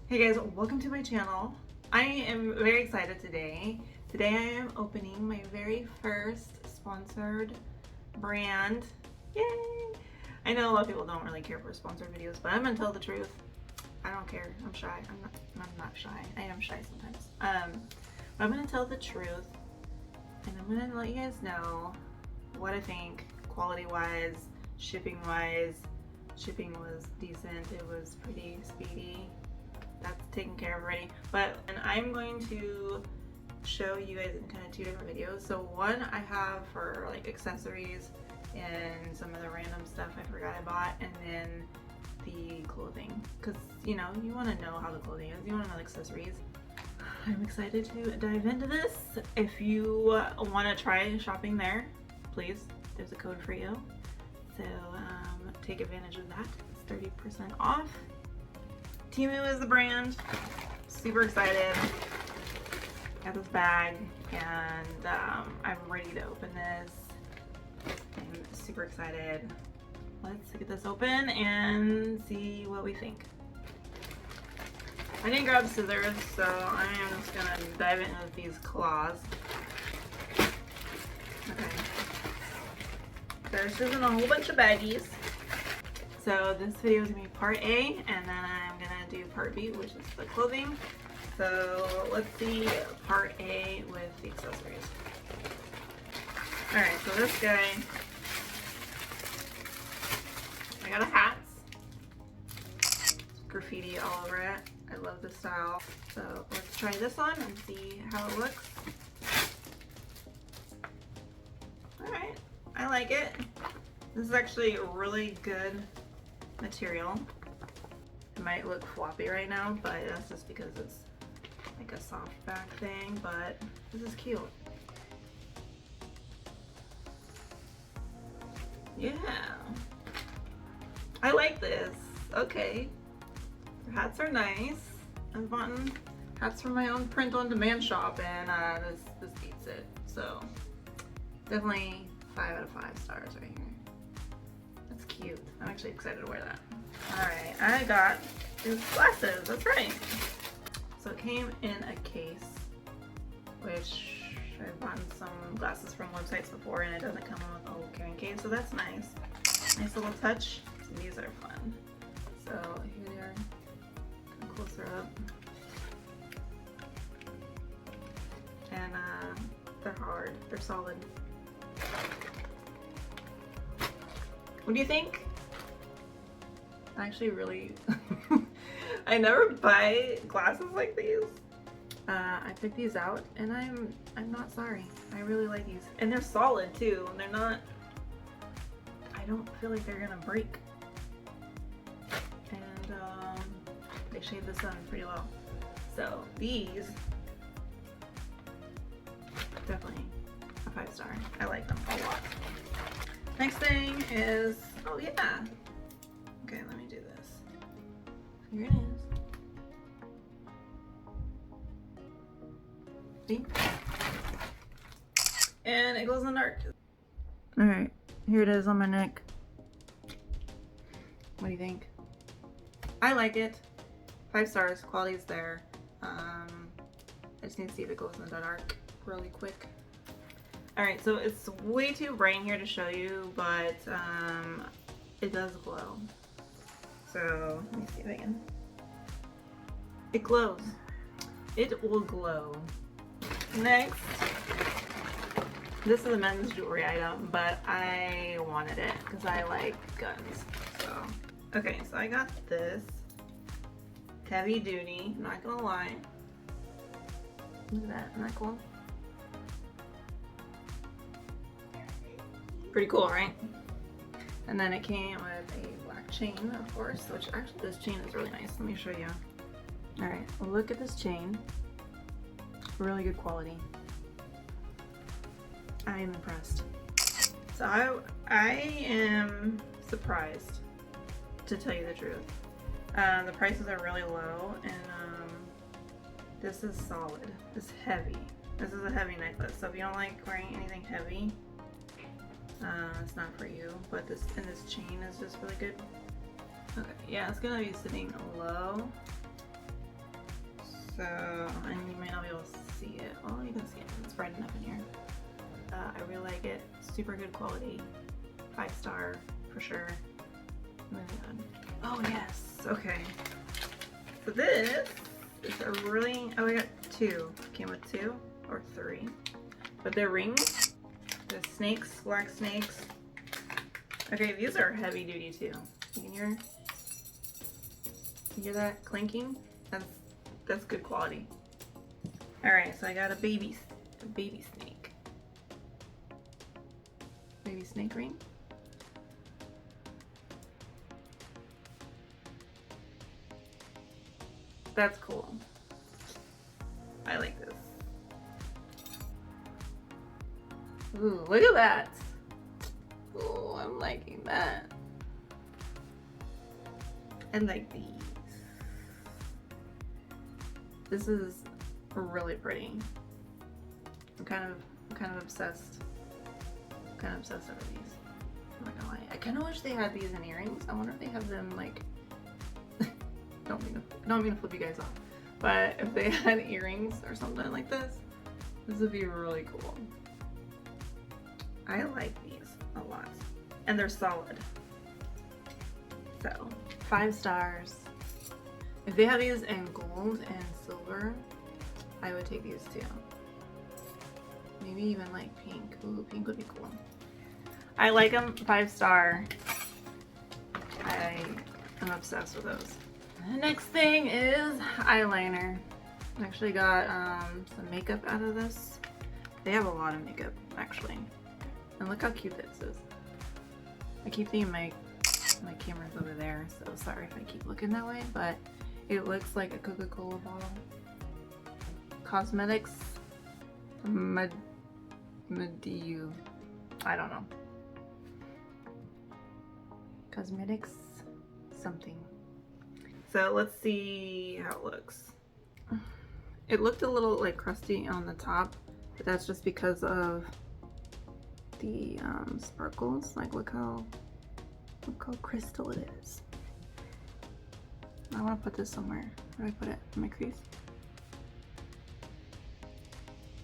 Hey guys, welcome to my channel. I am very excited today. Today I am opening my very first sponsored brand. Yay! I know a lot of people don't really care for sponsored videos, but I'm gonna tell the truth. I don't care. I'm shy. I'm not shy. I am shy sometimes. But I'm gonna tell the truth, and I'm gonna let you guys know what I think, quality-wise, shipping-wise. Shipping was decent. It was pretty speedy. That's taken care of already. And I'm going to show you guys in kind of two different videos. So one I have for like accessories and some of the random stuff I forgot I bought, and then the clothing, because you know, you want to know how the clothing is, you want to know the accessories. I'm excited to dive into this. If you want to try shopping there, please, there's a code for you, so take advantage of that. It's 30% off. Temu is the brand. Super excited. Got this bag, and I'm ready to open this. I'm super excited. Let's get this open and see what we think. I didn't grab scissors, so I am just gonna dive in with these claws. Okay. There's just a whole bunch of baggies. So this video is gonna be part A, and then I'm gonna do part B, which is the clothing. So let's see part A with the accessories. Alright, so this guy, I got a hat. Graffiti all over it. I love the style. So let's try this on and see how it looks. Alright, I like it. This is actually a really good material. It might look floppy right now, but that's just because it's like a soft back thing, but this is cute. Yeah, I like this. Okay, the hats are nice. I've bought hats from my own print-on-demand shop, and this beats it. So definitely 5 out of 5 stars right here. That's cute. I'm actually excited to wear that. Alright, I got these glasses. That's right. So it came in a case, which I've gotten some glasses from websites before, and it doesn't come in with a whole carrying case, so that's nice. Nice little touch. So these are fun. So here they are. Come closer up. And they're hard. They're solid. What do you think? Actually, really, I never buy glasses like these. I picked these out, and I'm not sorry. I really like these, and they're solid too. They're not. I don't feel like they're gonna break, and they shade the sun pretty well. So these, definitely a 5-star. I like them a lot. Next thing is, oh yeah. Okay, let me do this. Here it is. See? And it glows in the dark. Alright, here it is on my neck. What do you think? I like it. 5 stars, quality's there. I just need to see if it glows in the dark really quick. Alright, so it's way too bright in here to show you, but it does glow. So let me see if I can. It glows. It will glow. Next, this is a men's jewelry item, but I wanted it because I like guns. So okay, so I got this. Heavy duty, I'm not gonna lie. Look at that, isn't that cool? Pretty cool, right? And then it came with a black chain, of course, which actually this chain is really nice. Let me show you. All right, look at this chain. Really good quality. I am impressed. So I am surprised, to tell you the truth. The prices are really low, and this is solid. It's heavy. This is a heavy necklace, so if you don't like wearing anything heavy, it's not for you. But this chain is just really good. Okay, yeah, it's gonna be sitting low. So, and you might not be able to see it. Well, you can see it. It's bright enough in here. I really like it. Super good quality. 5-star for sure. Moving on. Oh yes. Okay. So this is a really. Oh, I got 2. Came with 2 or 3. But they're rings. They're snakes, black snakes. Okay, these are heavy duty too. You can hear that clinking? That's good quality. All right, so I got a baby snake. Baby snake ring. That's cool. I like this. Ooh, look at that. Ooh, I'm liking that. I like these. This is really pretty. I'm kind of obsessed. I'm kind of obsessed over these. I'm not gonna lie. I kind of wish they had these in earrings. I wonder if they have them like. don't mean to flip you guys off, but if they had earrings or something like this would be really cool. I like these a lot, and they're solid. So 5 stars. If they have these in gold and silver, I would take these too. Maybe even like pink. Ooh, pink would be cool. I like them 5-star. I am obsessed with those. The next thing is eyeliner. I actually got some makeup out of this. They have a lot of makeup actually. And look how cute this is. I keep thinking my camera's over there, so sorry if I keep looking that way, but it looks like a Coca-Cola bottle. Cosmetics Mediu. I don't know. Cosmetics something. So let's see how it looks. It looked a little like crusty on the top, but that's just because of the sparkles. Like look how crystal it is. I want to put this somewhere. Where do I put it? In my crease?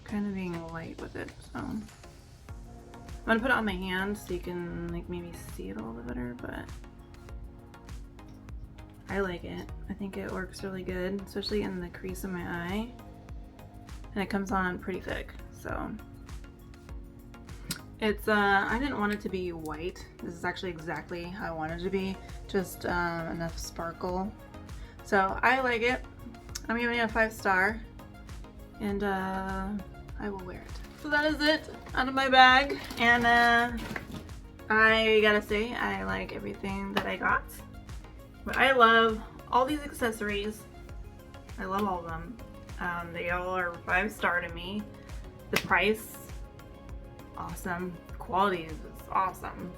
Kind of being light with it, so I'm gonna put it on my hand so you can like maybe see it a little bit better, but I like it. I think it works really good, especially in the crease of my eye, and it comes on pretty thick, so it's I didn't want it to be white. This is actually exactly how I wanted it to be, just enough sparkle. So I like it. I'm giving it a 5-star, and I will wear it. So that is it out of my bag, and I gotta say I like everything that I got. But I love all these accessories. I love all of them. They all are 5-star to me. The price, awesome. The quality is awesome.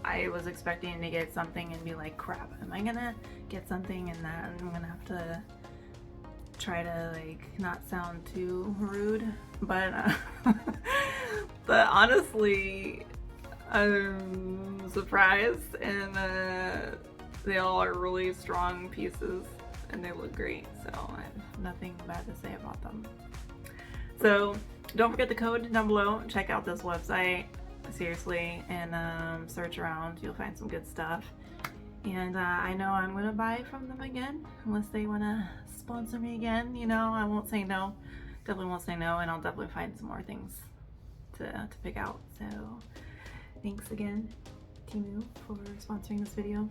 I was expecting to get something and be like, crap, am I gonna get something and that I'm gonna have to try to like not sound too rude, but honestly, I'm surprised, and they all are really strong pieces and they look great, so I have nothing bad to say about them. So don't forget the code down below. Check out this website, seriously, and search around. You'll find some good stuff, and I know I'm gonna buy from them again unless they want to sponsor me again. You know, I won't say no. Definitely won't say no, and I'll definitely find some more things to pick out. So thanks again, Temu, for sponsoring this video.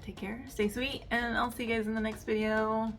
Take care, stay sweet, and I'll see you guys in the next video.